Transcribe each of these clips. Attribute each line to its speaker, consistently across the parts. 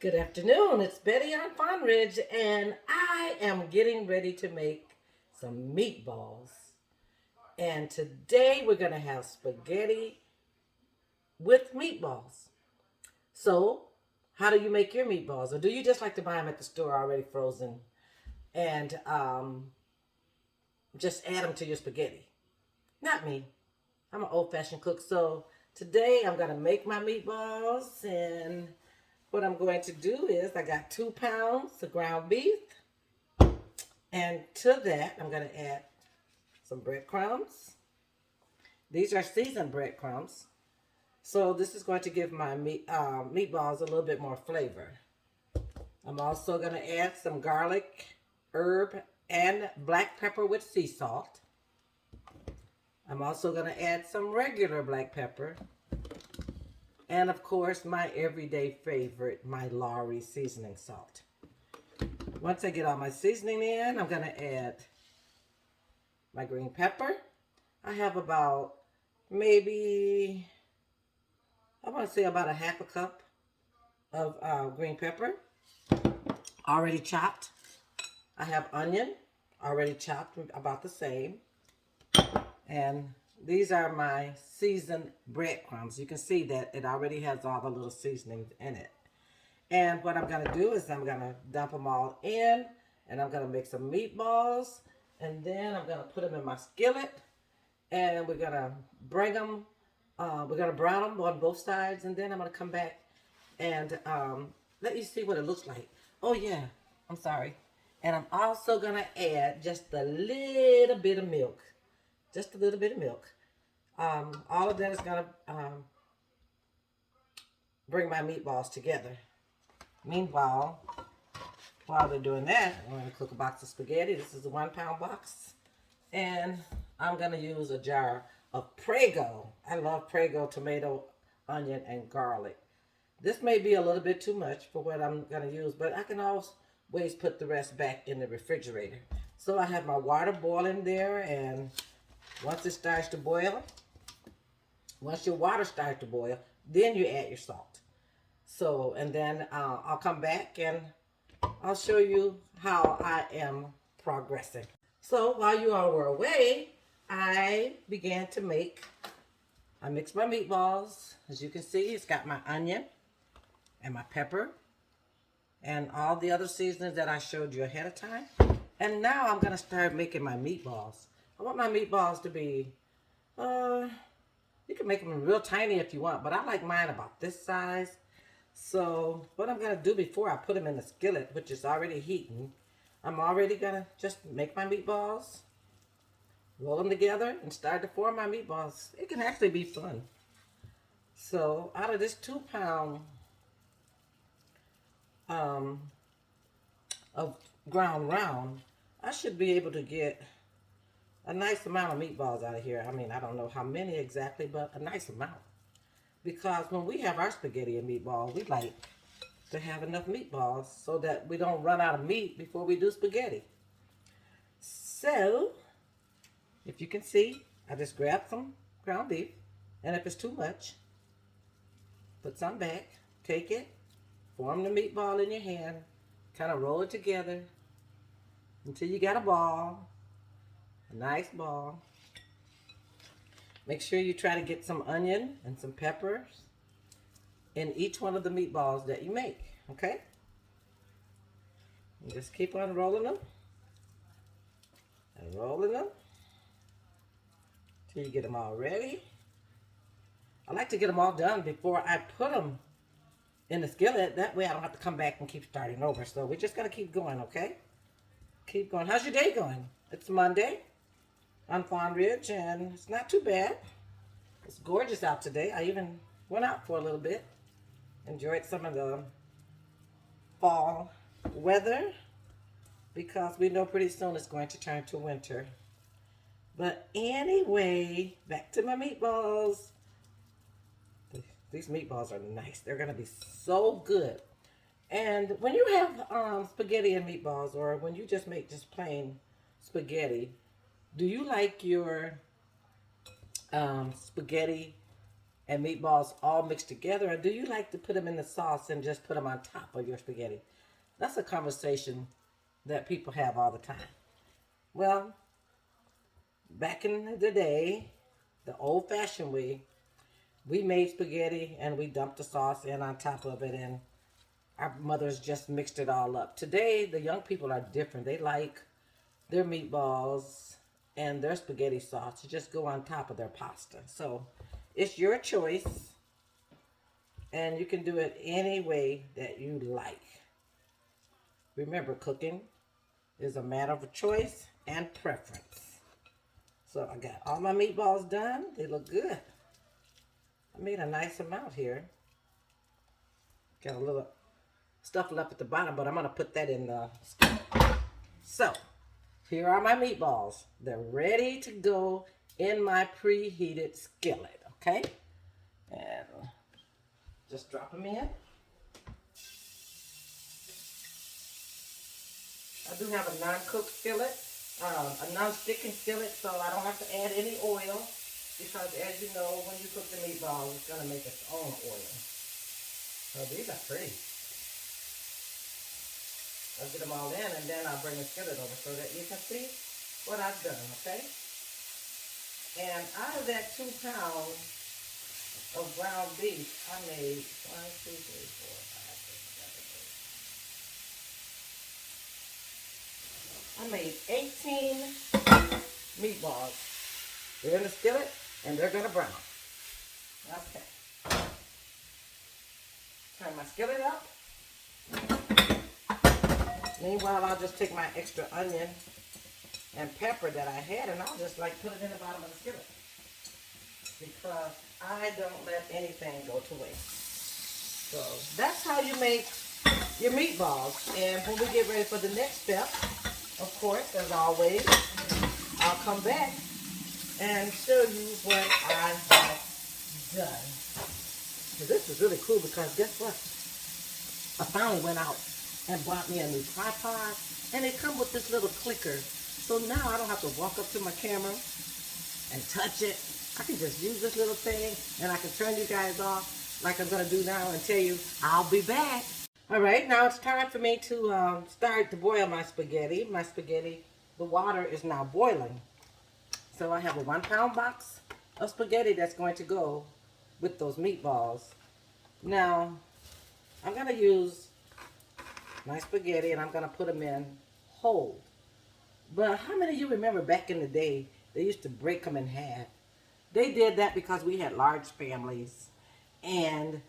Speaker 1: Good afternoon. It's Betty on Fawnridge, and I am getting ready to make some meatballs. And today we're going to have spaghetti with meatballs. So, how do you make your meatballs? Or do you just like to buy them at the store already frozen and just add them to your spaghetti? Not me. I'm an old fashioned cook. So, today I'm going to make my meatballs, and what I'm going to do is I got 2 pounds of ground beef. And to that, I'm going to add some breadcrumbs. These are seasoned breadcrumbs. So this is going to give my meatballs a little bit more flavor. I'm also going to add some garlic, herb, and black pepper with sea salt. I'm also going to add some regular black pepper. And of course, my everyday favorite, my Lawry seasoning salt. Once I get all my seasoning in, I'm going to add my green pepper. I have about maybe, I want to say about a half a cup of green pepper already chopped. I have onion already chopped, about the same. And these are my seasoned breadcrumbs. You can see that it already has all the little seasonings in it. And what I'm going to do is I'm going to dump them all in, and I'm going to make some meatballs, and then I'm going to put them in my skillet, and we're going to bring them, we're going to brown them on both sides, and then I'm going to come back and let you see what it looks like. Oh yeah, I'm sorry. And I'm also going to add just a little bit of milk, just a little bit of milk. All of that is going to bring my meatballs together. Meanwhile, while they're doing that, I'm going to cook a box of spaghetti. This is a 1 pound box. And I'm going to use a jar of Prego. I love Prego tomato, onion, and garlic. This may be a little bit too much for what I'm going to use, but I can always put the rest back in the refrigerator. So I have my water boiling there, and once it starts to boil, once your water starts to boil, then you add your salt. So, and then I'll come back and I'll show you how I am progressing. So while you all were away, I began to I mixed my meatballs. As you can see, it's got my onion and my pepper and all the other seasonings that I showed you ahead of time. And now I'm going to start making my meatballs. I want my meatballs to be, you can make them real tiny if you want, but I like mine about this size. So what I'm going to do before I put them in the skillet, which is already heating, I'm already going to just make my meatballs, roll them together, and start to form my meatballs. It can actually be fun. So out of this 2 pound of ground round, I should be able to get a nice amount of meatballs out of here. I mean, I don't know how many exactly, but a nice amount. Because when we have our spaghetti and meatballs, we like to have enough meatballs so that we don't run out of meat before we do spaghetti. So, if you can see, I just grabbed some ground beef, and if it's too much, put some back, take it, form the meatball in your hand, kind of roll it together until you got a ball, a nice ball. Make sure you try to get some onion and some peppers in each one of the meatballs that you make, okay? And just keep on rolling them and rolling them till you get them all ready. I like to get them all done before I put them in the skillet. That way I don't have to come back and keep starting over. So we're just going to keep going, okay? Keep going. How's your day going? It's Monday on Fawnridge, and it's not too bad. It's gorgeous out today. I even went out for a little bit. Enjoyed some of the fall weather because we know pretty soon it's going to turn to winter. But anyway, back to my meatballs. These meatballs are nice. They're going to be so good. And when you have spaghetti and meatballs, or when you just make just plain spaghetti, do you like your spaghetti and meatballs all mixed together? Or do you like to put them in the sauce and just put them on top of your spaghetti? That's a conversation that people have all the time. Well, back in the day, the old-fashioned way, we made spaghetti and we dumped the sauce in on top of it, and our mothers just mixed it all up. Today, the young people are different. They like their meatballs and their spaghetti sauce to just go on top of their pasta. So it's your choice, and you can do it any way that you like. Remember, cooking is a matter of choice and preference. So I got all my meatballs done. They look good. I made a nice amount here. Got a little stuff left at the bottom, but I'm going to put that in the skillet. So here are my meatballs. They're ready to go in my preheated skillet, okay? And just drop them in. I do have a non-cooked skillet, a non-sticking skillet, so I don't have to add any oil because, as you know, when you cook the meatballs, it's going to make its own oil. So these are pretty. I'll get them all in, and then I'll bring the skillet over so that you can see what I've done, okay? And out of that 2 pounds of ground beef, I made 1, 2, 3, 4, 5, 6, 7, 8. I made 18 meatballs. They're in the skillet, and they're going to brown. Okay. Turn my skillet up. Meanwhile, I'll just take my extra onion and pepper that I had, and I'll just like put it in the bottom of the skillet because I don't let anything go to waste. So that's how you make your meatballs. And when we get ready for the next step, of course, as always, I'll come back and show you what I have done. So this is really cool because guess what? I finally went out and bought me a new tripod, and it comes with this little clicker. So now I don't have to walk up to my camera and touch it. I can just use this little thing, and I can turn you guys off like I'm going to do now and tell you I'll be back. All right, now it's time for me to start to boil my spaghetti. My spaghetti, the water is now boiling. So I have a 1 pound box of spaghetti that's going to go with those meatballs. Now, I'm going to use my spaghetti and I'm going to put them in whole. But how many of you remember back in the day, they used to break them in half? They did that because we had large families and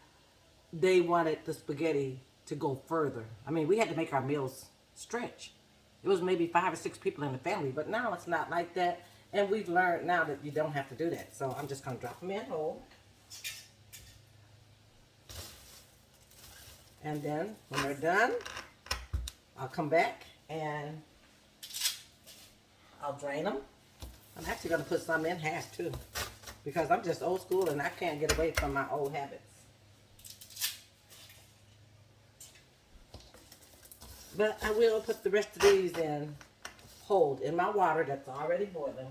Speaker 1: they wanted the spaghetti to go further. I mean, we had to make our meals stretch. It was maybe 5 or 6 people in the family, but now it's not like that. And we've learned now that you don't have to do that. So I'm just going to drop them in whole. And then when they're done, I'll come back and I'll drain them. I'm actually going to put some in half too because I'm just old school and I can't get away from my old habits. But I will put the rest of these in whole in my water that's already boiling.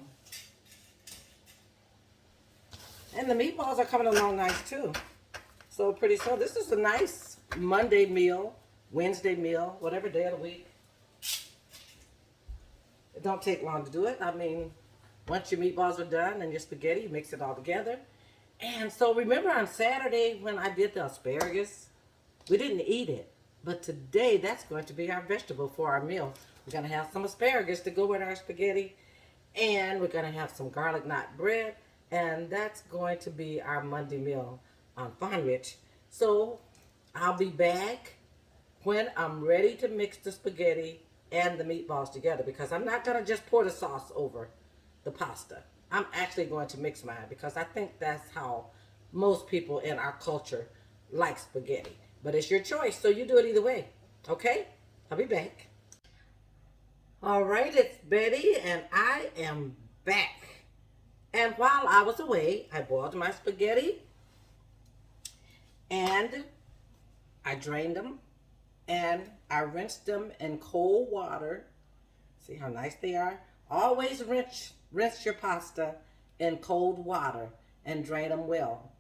Speaker 1: And the meatballs are coming along nice too. So pretty soon, this is a nice Monday meal, Wednesday meal, whatever day of the week. It don't take long to do it. I mean, once your meatballs are done and your spaghetti, you mix it all together. And so remember on Saturday when I did the asparagus, we didn't eat it. But today, that's going to be our vegetable for our meal. We're going to have some asparagus to go with our spaghetti. And we're going to have some garlic knot bread. And that's going to be our Monday meal on Fawnridge. So I'll be back when I'm ready to mix the spaghetti and the meatballs together. Because I'm not going to just pour the sauce over the pasta. I'm actually going to mix mine because I think that's how most people in our culture like spaghetti. But it's your choice, so you do it either way. Okay? I'll be back. All right, it's Betty, and I am back. And while I was away, I boiled my spaghetti, and I drained them, and I rinsed them in cold water. See how nice they are? Always rinse your pasta in cold water and drain them well.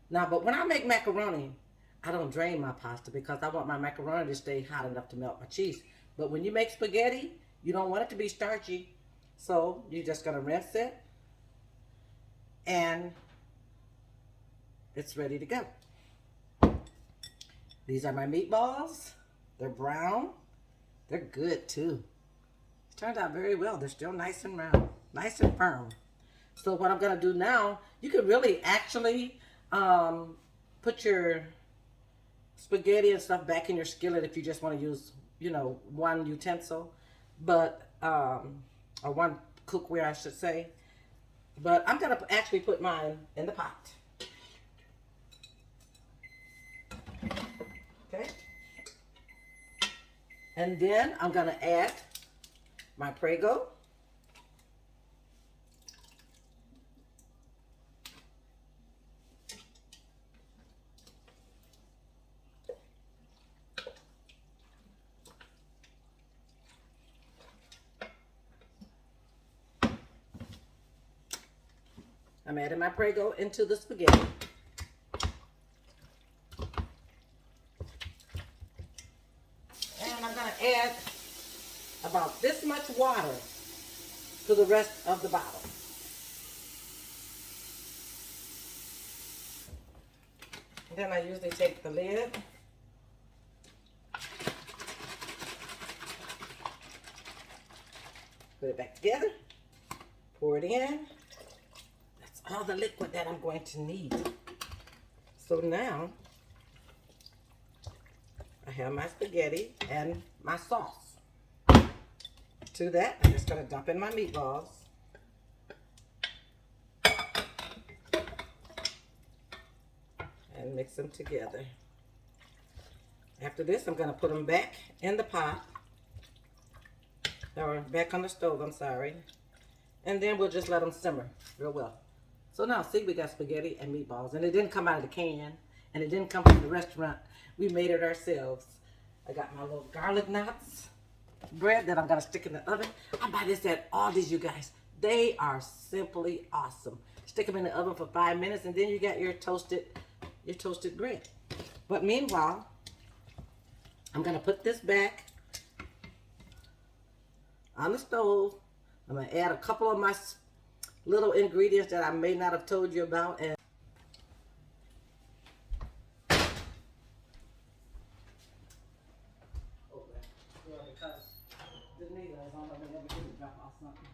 Speaker 1: Now, but when I make macaroni, I don't drain my pasta because I want my macaroni to stay hot enough to melt my cheese. But when you make spaghetti, you don't want it to be starchy. So you're just gonna rinse it and it's ready to go. These are my meatballs. They're brown. They're good too. It turned out very well. They're still nice and round, nice and firm. So what I'm gonna do now, you could really actually put your spaghetti and stuff back in your skillet if you just want to use, you know, one utensil, but or one cookware, I should say. But I'm gonna actually put mine in the pot. Okay. And then I'm gonna add my Prego. I'm adding my Prego into the spaghetti. And I'm going to add about this much water to the rest of the bottle. And then I usually take the lid, put it back together, pour it in. All the liquid that I'm going to need. So now I have my spaghetti and my sauce. To that, I'm just going to dump in my meatballs. And mix them together. After this, I'm going to put them back in the pot. Or back on the stove, I'm sorry. And then we'll just let them simmer real well. So now, see, we got spaghetti and meatballs. And it didn't come out of the can. And it didn't come from the restaurant. We made it ourselves. I got my little garlic knots bread that I'm going to stick in the oven. I buy this at Aldi's, you guys. They are simply awesome. Stick them in the oven for 5 minutes, and then you got your toasted bread. But meanwhile, I'm going to put this back on the stove. I'm going to add a couple of my little ingredients that I may not have told you about. And because the needle is on the way to drop off something.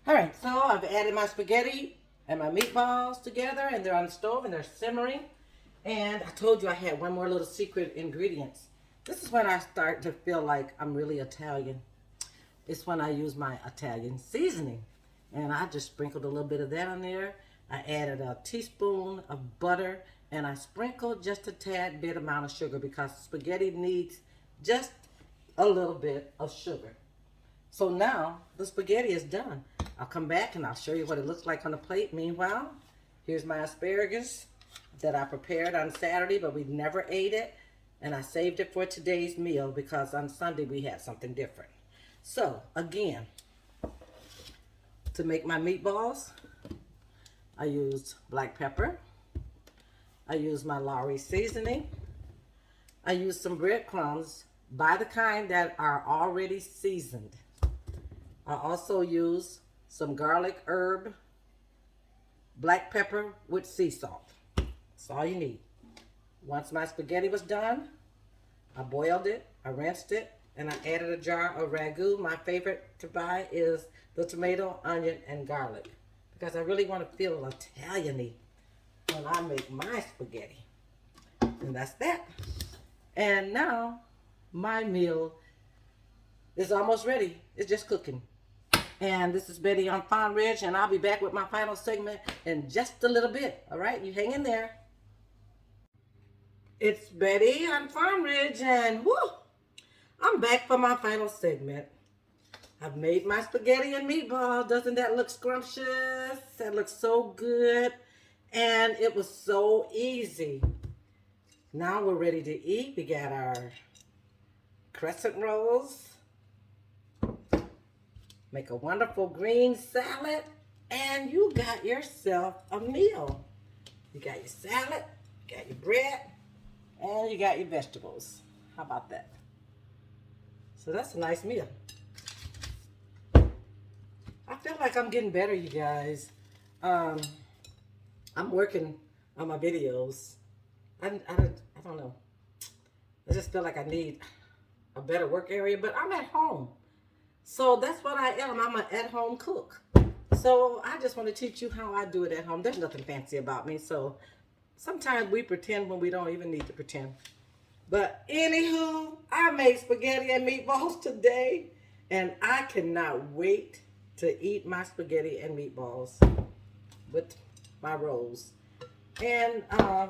Speaker 1: All right, so I've added my spaghetti and my meatballs together, and they're on the stove and they're simmering. And I told you I had one more little secret ingredient. This is when I start to feel like I'm really Italian. It's when I use my Italian seasoning. And I just sprinkled a little bit of that on there. I added a teaspoon of butter, and I sprinkled just a tad bit amount of sugar because spaghetti needs just a little bit of sugar. So now the spaghetti is done. I'll come back and I'll show you what it looks like on the plate. Meanwhile, here's my asparagus that I prepared on Saturday, but we never ate it. And I saved it for today's meal because on Sunday we had something different. So again, to make my meatballs, I used black pepper. I used my Lowry seasoning. I used some breadcrumbs, buy the kind that are already seasoned. I also used some garlic herb, black pepper with sea salt. That's all you need. Once my spaghetti was done, I boiled it, I rinsed it, and I added a jar of ragu. My favorite to buy is the tomato, onion, and garlic because I really want to feel Italian-y when I make my spaghetti. And that's that. And now my meal is almost ready. It's just cooking. And this is Betty on Fawnridge, and I'll be back with my final segment in just a little bit. All right, you hang in there. It's Betty on Fawnridge, and whoo, I'm back for my final segment. I've made my spaghetti and meatball. Doesn't that look scrumptious? That looks so good. And it was so easy. Now we're ready to eat. We got our crescent rolls. Make a wonderful green salad. And you got yourself a meal. You got your salad, you got your bread, and you got your vegetables. How about that? So that's a nice meal. I feel like I'm getting better, you guys. I'm working on my videos. I don't know. I just feel like I need a better work area, but I'm at home. So that's what I am. I'm an at-home cook. So I just want to teach you how I do it at home. There's nothing fancy about me. So sometimes we pretend when we don't even need to pretend. But anywho, I made spaghetti and meatballs today. And I cannot wait to eat my spaghetti and meatballs with my rolls. And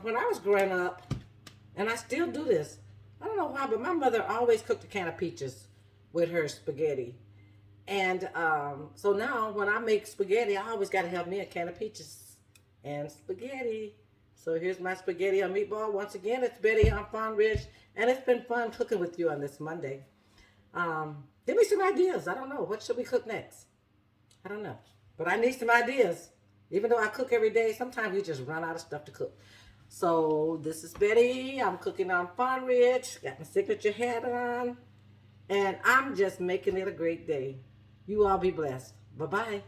Speaker 1: when I was growing up, and I still do this, I don't know why, but my mother always cooked a can of peaches with her spaghetti. And so now when I make spaghetti, I always got to have me a can of peaches and spaghetti. So here's my spaghetti and meatball. Once again, it's Betty on Fawnridge, and it's been fun cooking with you on this Monday. Give me some ideas. I don't know. What should we cook next? I don't know. But I need some ideas. Even though I cook every day, sometimes we just run out of stuff to cook. So this is Betty. I'm cooking on Fawnridge. Got my signature hat on. And I'm just making it a great day. You all be blessed. Bye-bye.